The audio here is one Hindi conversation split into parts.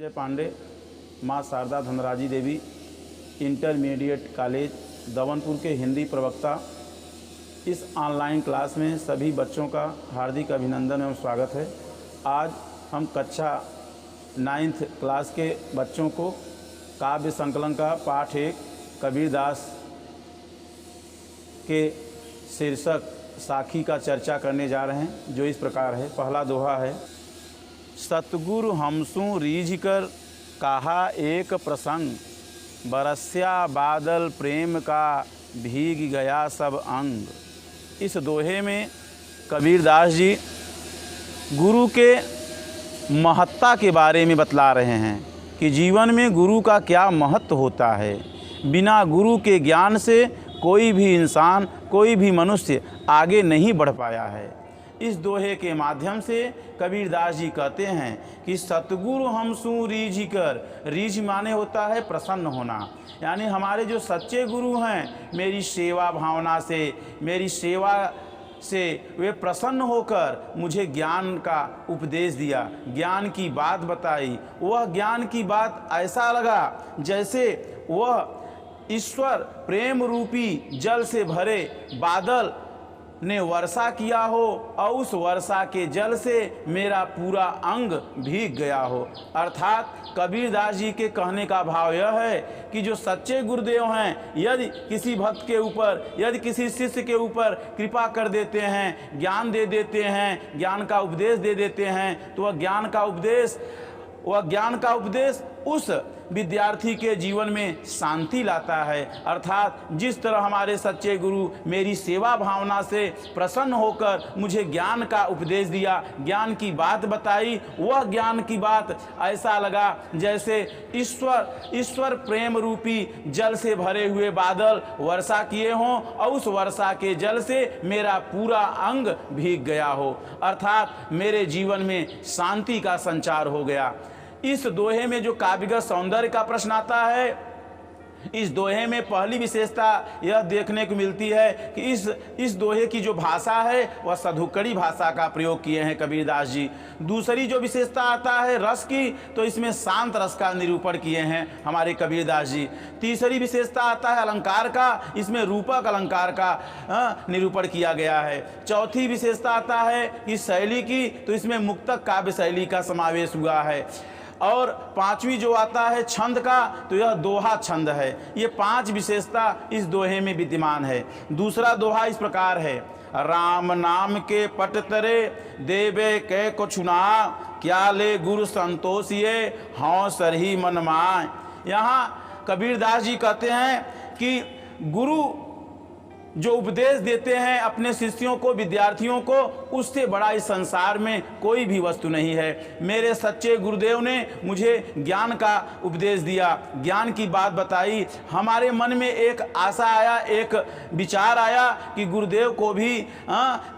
संजय पांडे, माँ शारदा धनराजी देवी इंटरमीडिएट कॉलेज दवनपुर के हिंदी प्रवक्ता। इस ऑनलाइन क्लास में सभी बच्चों का हार्दिक अभिनंदन एवं स्वागत है। आज हम कक्षा 9th क्लास के बच्चों को काव्य संकलन का पाठ 1 कबीरदास के शीर्षक साखी का चर्चा करने जा रहे हैं, जो इस प्रकार है। पहला दोहा है। सतगुरु हमसू रीझ कर कहा एक प्रसंग, बरस्या बादल प्रेम का भीग गया सब अंग। इस दोहे में कबीरदास जी गुरु के महत्ता के बारे में बतला रहे हैं कि जीवन में गुरु का क्या महत्व होता है। बिना गुरु के ज्ञान से कोई भी इंसान, कोई भी मनुष्य आगे नहीं बढ़ पाया है। इस दोहे के माध्यम से कबीरदास जी कहते हैं कि सतगुरु हमसू रीझ कर, रीझ माने होता है प्रसन्न होना, यानी हमारे जो सच्चे गुरु हैं, मेरी सेवा भावना से, मेरी सेवा से वे प्रसन्न होकर मुझे ज्ञान का उपदेश दिया, ज्ञान की बात बताई। वह ज्ञान की बात ऐसा लगा जैसे वह ईश्वर प्रेम रूपी जल से भरे बादल ने वर्षा किया हो और उस वर्षा के जल से मेरा पूरा अंग भीग गया हो। अर्थात कबीरदास जी के कहने का भाव यह है कि जो सच्चे गुरुदेव हैं, यदि किसी भक्त के ऊपर, यदि किसी शिष्य के ऊपर कृपा कर देते हैं, ज्ञान दे देते हैं, ज्ञान का उपदेश दे देते हैं, तो वह ज्ञान का उपदेश उस विद्यार्थी के जीवन में शांति लाता है। अर्थात जिस तरह हमारे सच्चे गुरु मेरी सेवा भावना से प्रसन्न होकर मुझे ज्ञान का उपदेश दिया, ज्ञान की बात बताई, वह ज्ञान की बात ऐसा लगा जैसे ईश्वर प्रेम रूपी जल से भरे हुए बादल वर्षा किए हों और उस वर्षा के जल से मेरा पूरा अंग भीग गया हो। अर्थात मेरे जीवन में शांति का संचार हो गया। इस दोहे में जो काव्यगत सौंदर्य का प्रश्न आता है, इस दोहे में पहली विशेषता यह देखने को मिलती है कि इस दोहे की जो भाषा है वह सधुकड़ी भाषा का प्रयोग किए हैं कबीरदास जी। दूसरी जो विशेषता आता है रस की, तो इसमें शांत रस का निरूपण किए हैं हमारे कबीरदास जी। तीसरी विशेषता आता है अलंकार का, इसमें रूपक अलंकार का निरूपण किया गया है। चौथी विशेषता आता है इस शैली की, तो इसमें मुक्तक काव्य शैली का समावेश हुआ है। और पांचवी जो आता है छंद का, तो यह दोहा छंद है। ये 5 विशेषता इस दोहे में विद्यमान है। दूसरा दोहा इस प्रकार है। राम नाम के पट तरे देवे कै को छुना, क्या ले गुरु संतोषिए हाँ सरही मन माय। यहाँ कबीरदास जी कहते हैं कि गुरु जो उपदेश देते हैं अपने शिष्यों को, विद्यार्थियों को, उससे बड़ा इस संसार में कोई भी वस्तु नहीं है। मेरे सच्चे गुरुदेव ने मुझे ज्ञान का उपदेश दिया, ज्ञान की बात बताई। हमारे मन में एक आशा आया, एक विचार आया कि गुरुदेव को भी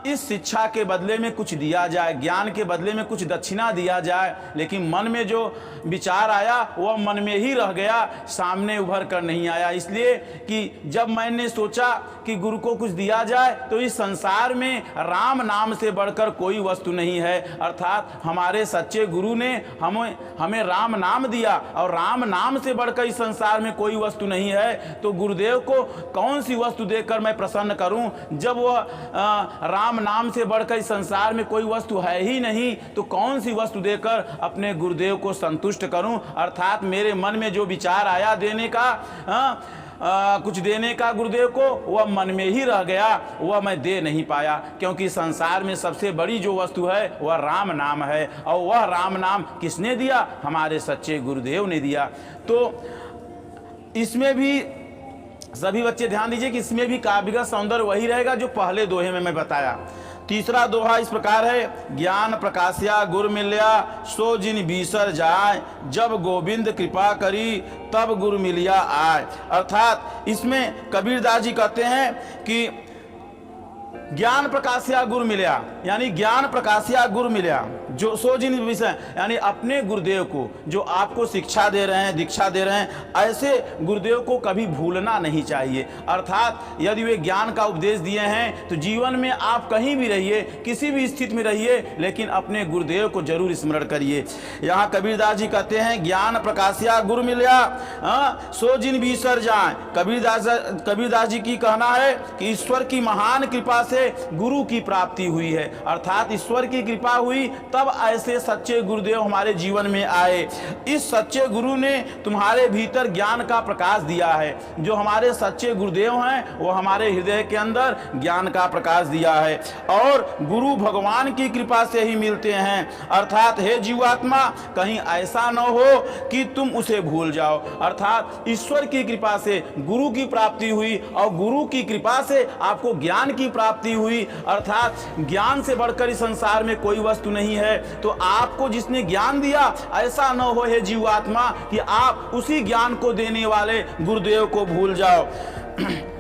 इस शिक्षा के बदले में कुछ दिया जाए, ज्ञान के बदले में कुछ दक्षिणा दिया जाए। लेकिन मन में जो विचार आया वह मन में ही रह गया, सामने उभर कर नहीं आया। इसलिए कि जब मैंने सोचा कि गुरु को कुछ दिया जाए, तो इस संसार में राम नाम से बढ़कर कोई वस्तु नहीं है। अर्थात हमारे सच्चे गुरु ने हमें राम नाम दिया और राम नाम से बढ़कर इस संसार में कोई वस्तु नहीं है। तो गुरुदेव को कौन सी वस्तु देकर मैं प्रसन्न करूं, जब वह राम नाम से बढ़कर इस संसार में कोई वस्तु है ही नहीं, तो कौन सी वस्तु देकर अपने गुरुदेव को संतुष्ट करूं। अर्थात मेरे मन में जो विचार आया देने का, कुछ देने का गुरुदेव को, वह मन में ही रह गया, वह मैं दे नहीं पाया। क्योंकि संसार में सबसे बड़ी जो वस्तु है वह राम नाम है, और वह राम नाम किसने दिया? हमारे सच्चे गुरुदेव ने दिया। तो इसमें भी सभी बच्चे ध्यान दीजिए कि इसमें भी काव्यगत सौंदर्य वही रहेगा जो पहले दोहे में मैं बताया। तीसरा दोहा इस प्रकार है। ज्ञान प्रकाश्या गुर मिल्या, सो जिन बीसर जाय, जब गोविंद कृपा करी तब गुरु मिलिया आय। अर्थात इसमें कबीरदास जी कहते हैं कि ज्ञान प्रकाशिया गुरु मिलया, यानी ज्ञान प्रकाशिया गुरु मिलया जो सो जिन विषय, यानी अपने गुरुदेव को जो आपको शिक्षा दे रहे हैं, दीक्षा दे रहे हैं, ऐसे गुरुदेव को कभी भूलना नहीं चाहिए। अर्थात यदि वे ज्ञान का उपदेश दिए हैं तो जीवन में आप कहीं भी रहिए, किसी भी स्थिति में रहिए, लेकिन अपने गुरुदेव को जरूर स्मरण करिए। यहाँ कबीरदास जी कहते हैं ज्ञान प्रकाशिया गुरु मिलया सो जिन बिसर जाए। कबीरदास जी की कहना है कि ईश्वर की महान कृपा से गुरु की प्राप्ति हुई है, अर्थात ईश्वर की कृपा हुई तब ऐसे सच्चे गुरुदेव हमारे जीवन में आए। इस सच्चे गुरु ने तुम्हारे भीतर ज्ञान का प्रकाश दिया है। जो हमारे सच्चे गुरुदेव हैं वो हमारे हृदय के अंदर ज्ञान का प्रकाश दिया है, और गुरु भगवान की कृपा से ही मिलते हैं। अर्थात हे जीवात्मा, कहीं ऐसा न हो कि तुम उसे भूल जाओ। अर्थात ईश्वर की कृपा से गुरु की प्राप्ति हुई और गुरु की कृपा से आपको ज्ञान की प्राप्ति हुई। अर्थात ज्ञान से बढ़कर इस संसार में कोई वस्तु नहीं है। तो आपको जिसने ज्ञान दिया, ऐसा न हो हे जीवात्मा कि आप उसी ज्ञान को देने वाले गुरुदेव को भूल जाओ।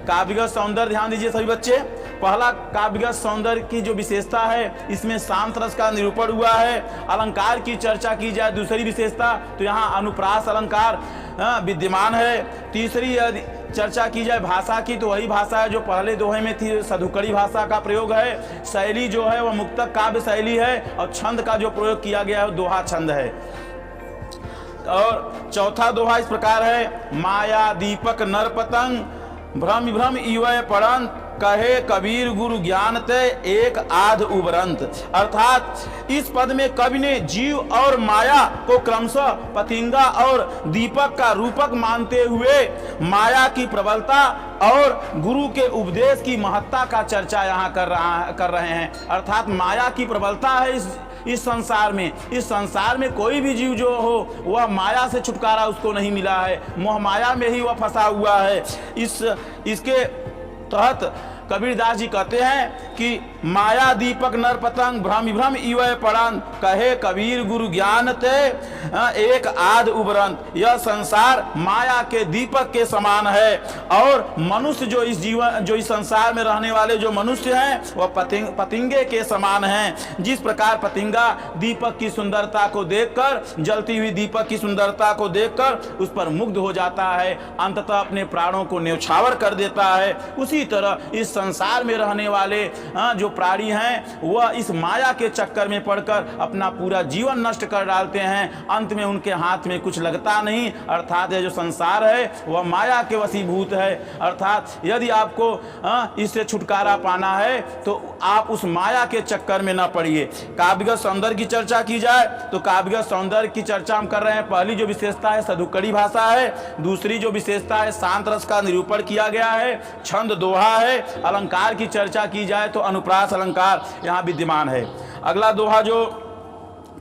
काव्यगत सौंदर्य ध्यान दीजिए सभी बच्चे। पहला काव्यगत सौंदर्य की जो विशेषता है, इसमें शांत रस का निरूपण हुआ है। अलंकार की चर्चा की जाए, दूसरी विशेषता तो यहाँ अनुप्रास अलंकार विद्यमान है। तीसरी यदि चर्चा की जाए भाषा की, तो वही भाषा है जो पहले दोहे में थी, सधुकड़ी भाषा का प्रयोग है। शैली जो है वह मुक्तक काव्य शैली है, और छंद का जो प्रयोग किया गया है दोहा छंद है। और चौथा दोहा इस प्रकार है, माया दीपक नर पतंग भ्रम भ्रम इवय पड़ंत कहे कबीर गुरु ज्ञान ते एक आध उबरंत। अर्थात इस पद में कवि ने जीव और माया को क्रमशः पतिंगा और दीपक का रूपक मानते हुए माया की प्रबलता और गुरु के उपदेश की महत्ता का चर्चा यहाँ कर रहे हैं। अर्थात माया की प्रबलता है इस संसार में। इस संसार में कोई भी जीव जो हो वह माया से छुटकारा उसको नहीं मिला है, मोह माया में ही वह फंसा हुआ है। इसके तहत कबीरदास जी कहते हैं कि माया दीपक नर पतंग भ्रम भ्रम इवय पड़न कहे कबीर गुरु ज्ञान ते एक आध उबरंत। यह संसार माया के दीपक के समान है, और मनुष्य जो इस संसार में रहने वाले जो मनुष्य हैं वह पतिंगे के समान हैं। जिस प्रकार पतिंगा दीपक की सुंदरता को देखकर, जलती हुई दीपक की सुंदरता को देखकर उस पर मुग्ध हो जाता है, अंततः अपने प्राणों को न्यौछावर कर देता है, उसी तरह इस संसार में रहने वाले जो प्राणी हैं वह इस माया के चक्कर में पड़कर अपना पूरा जीवन नष्ट कर डालते हैं। अंत में उनके हाथ में कुछ लगता नहीं। अर्थात यह जो संसार है वह माया के वशीभूत है। अर्थात यदि आपको इससे छुटकारा पाना है तो आप उस माया के चक्कर में न पड़िए। काव्यगत सौंदर्य की चर्चा की जाए तो काव्यगत सौंदर्य की चर्चा हम कर रहे हैं। पहली जो विशेषता है सधुकड़ी भाषा है, दूसरी जो विशेषता है शांत रस का निरूपण किया गया है, छंद दोहा है। अलंकार की चर्चा की जाए तो अनुप्रास अलंकार यहाँ विद्यमान है। अगला दोहा जो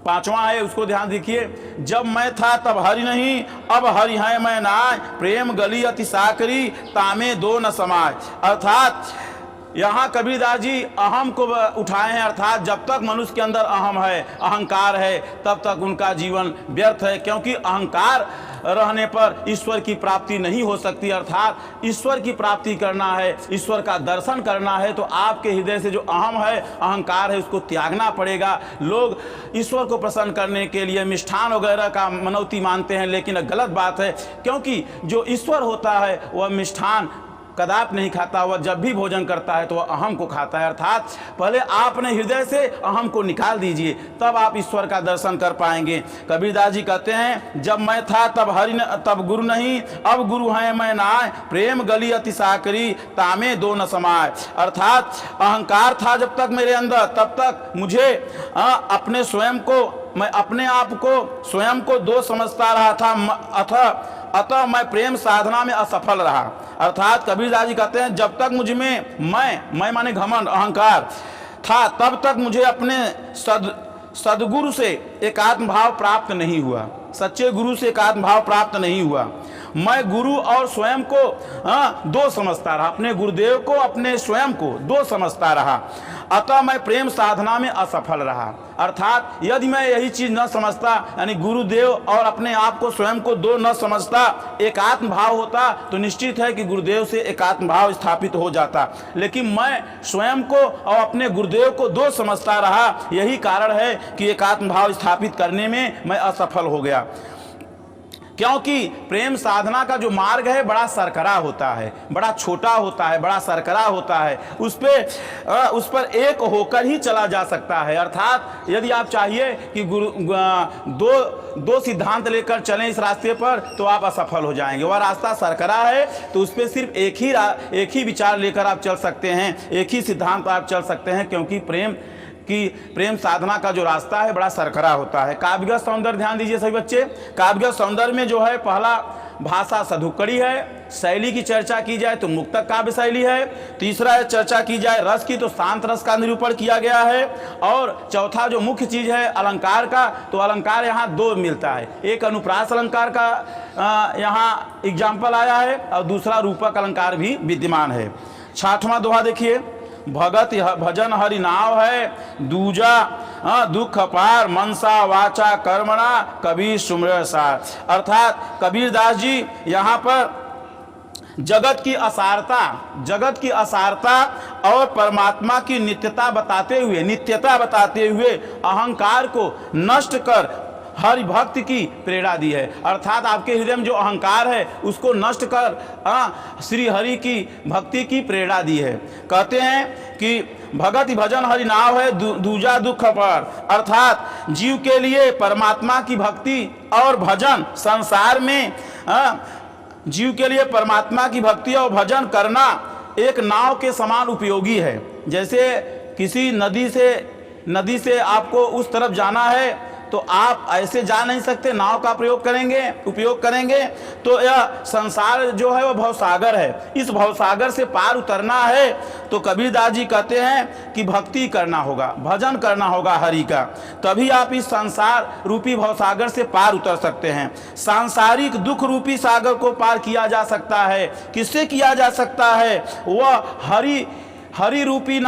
पांचवा है उसको ध्यान देखिए। जब मैं था तब हरि नहीं, अब हरि है मैं नाय, प्रेम गली अति साकरी तामे दो न समाय। अर्थात यहाँ कबीरदास जी अहम को उठाए हैं। अर्थात जब तक मनुष्य के अंदर अहम है, अहंकार है, तब तक उनका जीवन व्यर्थ है, क्योंकि अहंकार रहने पर ईश्वर की प्राप्ति नहीं हो सकती। अर्थात ईश्वर की प्राप्ति करना है, ईश्वर का दर्शन करना है, तो आपके हृदय से जो अहम है, अहंकार है, उसको त्यागना पड़ेगा। लोग ईश्वर को प्रसन्न करने के लिए मिष्ठान वगैरह का मनौती मानते हैं, लेकिन गलत बात है, क्योंकि जो ईश्वर होता है वह मिष्ठान कदापि नहीं खाता। वह जब भी भोजन करता है तो वह अहम को खाता है। अर्थात पहले आप अपने हृदय से अहम को निकाल दीजिए, तब आप ईश्वर का दर्शन कर पाएंगे। कबीरदास जी कहते हैं जब मैं था तब गुरु नहीं, अब गुरु है मैं नाय, प्रेम गली अति साकरी तामे दो न समाय। अर्थात अहंकार था जब तक मेरे अंदर, तब तक मुझे अपने स्वयं को, मैं अपने आप को स्वयं को दो समझता रहा था, अतः मैं प्रेम साधना में असफल रहा। अर्थात कबीरदास जी कहते हैं जब तक मुझ में मैं माने घमंड अहंकार था, तब तक मुझे अपने सदगुरु से एकात्म भाव प्राप्त नहीं हुआ, सच्चे गुरु से एकात्म भाव प्राप्त नहीं हुआ। मैं गुरु और स्वयं को दो समझता रहा, अपने गुरुदेव को अपने स्वयं को दो समझता रहा, अतः मैं प्रेम साधना में असफल रहा। अर्थात यदि मैं यही चीज न समझता, यानी गुरुदेव और अपने आप को स्वयं को दो न समझता, एकात्म भाव होता, तो निश्चित है कि गुरुदेव से एकात्म भाव स्थापित हो जाता। लेकिन मैं स्वयं को और अपने गुरुदेव को दो समझता रहा, यही कारण है कि एकात्म भाव स्थापित करने में मैं असफल हो गया। क्योंकि प्रेम साधना का जो मार्ग है बड़ा सरकरा होता है, बड़ा छोटा होता है, बड़ा सरकरा होता है, उस पर एक होकर ही चला जा सकता है। अर्थात यदि आप चाहिए कि दो सिद्धांत लेकर चलें इस रास्ते पर, तो आप असफल हो जाएंगे। वह रास्ता सरकरा है, तो उस पर सिर्फ एक ही विचार लेकर आप चल सकते हैं, एक ही सिद्धांत आप चल सकते हैं, क्योंकि प्रेम साधना का जो रास्ता है बड़ा सरकरा होता है। काव्यगत सौंदर्य ध्यान दीजिए सभी बच्चे। काव्यगत सौंदर्य में जो है पहला भाषा सधुक्कड़ी है, शैली की चर्चा की जाए तो मुक्तक काव्य शैली है, तीसरा चर्चा की जाए रस की तो शांत रस का निरूपण किया गया है, और चौथा जो मुख्य चीज है अलंकार का, तो अलंकार यहाँ दो मिलता है, एक अनुप्रास अलंकार का यहाँ एग्जाम्पल आया है और दूसरा रूपक अलंकार भी विद्यमान है। 6वां दोहा देखिए, भगत भजन हरि नाव है, दूजा दुख पार, मनसा वाचा कर्मणा, कबीर सुमर सार। अर्थात कबीरदास जी यहाँ पर जगत की असारता और परमात्मा की नित्यता बताते हुए अहंकार को नष्ट कर हरि भक्ति की प्रेरणा दी है। अर्थात आपके हृदय में जो अहंकार है उसको नष्ट कर श्री हरि की भक्ति की प्रेरणा दी है। कहते हैं कि भगत भजन हरि नाव है, दूजा दुख पर। अर्थात जीव के लिए परमात्मा की भक्ति और भजन संसार में जीव के लिए परमात्मा की भक्ति और भजन करना एक नाव के समान उपयोगी है। जैसे किसी नदी से आपको उस तरफ जाना है, तो आप ऐसे जा नहीं सकते, नाव का उपयोग करेंगे तो यह संसार जो है वह भवसागर है, इस भवसागर से पार उतरना है तो कबीरदास जी कहते हैं कि भक्ति करना होगा, भजन करना होगा हरि का, तभी आप इस संसार रूपी भवसागर से पार उतर सकते हैं। सांसारिक दुख रूपी सागर को पार किया जा सकता है। किससे किया जा सकता है? वह हरि रूपी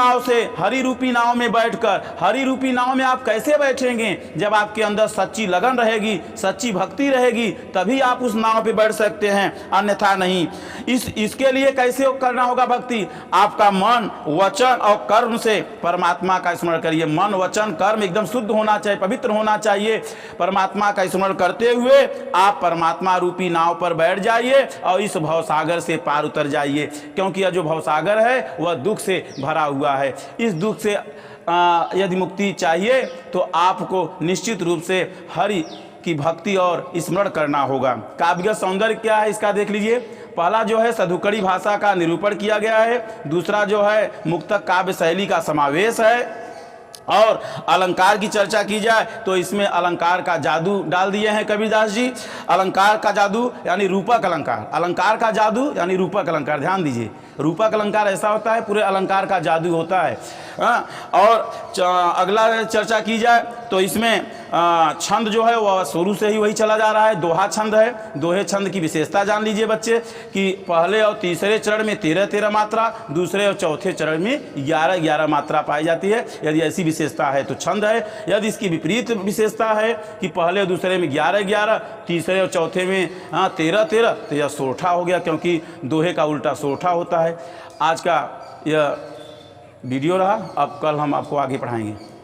नाव में बैठकर। हरि रूपी नाव में आप कैसे बैठेंगे? जब आपके अंदर सच्ची लगन रहेगी, सच्ची भक्ति रहेगी, तभी आप उस नाव पे बैठ सकते हैं, अन्यथा नहीं। इसके लिए कैसे करना होगा भक्ति? आपका मन, वचन और कर्म से परमात्मा का स्मरण करिए। मन, वचन, कर्म एकदम शुद्ध होना चाहिए, पवित्र होना चाहिए। परमात्मा का स्मरण करते हुए आप परमात्मा रूपी नाव पर बैठ जाइए और इस भवसागर से पार उतर जाइए, क्योंकि यह जो भवसागर है वह दुख से भरा हुआ है। इस दुख से यदि मुक्ति चाहिए तो आपको निश्चित रूप से हरि की भक्ति और स्मरण करना होगा। काव्यगत सौंदर्य क्या है इसका देख लीजिए। पहला जो है सधुक्कड़ी भाषा का निरूपण किया गया है, दूसरा जो है मुक्तक काव्य शैली का समावेश है, और अलंकार की चर्चा की जाए तो इसमें अलंकार का जादू डाल दिए हैं कबीरदास जी। अलंकार का जादू यानी रूपक अलंकार, अलंकार का जादू यानी रूपक अलंकार। ध्यान दीजिए, रूपक अलंकार ऐसा होता है, पूरे अलंकार का जादू होता है। और अगला चर्चा की जाए तो इसमें छंद जो है वह शुरू से ही वही चला जा रहा है, दोहा छंद है। दोहे छंद की विशेषता जान लीजिए बच्चे कि पहले और तीसरे चरण में 13-13 मात्रा, दूसरे और चौथे चरण में 11-11 मात्रा पाई जाती है। यदि ऐसी विशेषता है तो छंद है। यदि इसकी विपरीत विशेषता है कि पहले और दूसरे में 11-11, तीसरे और चौथे में 13-13, तो यह सोरठा हो गया, क्योंकि दोहे का उल्टा सोरठा होता है। आज का यह वीडियो रहा, अब कल हम आपको आगे पढ़ाएंगे।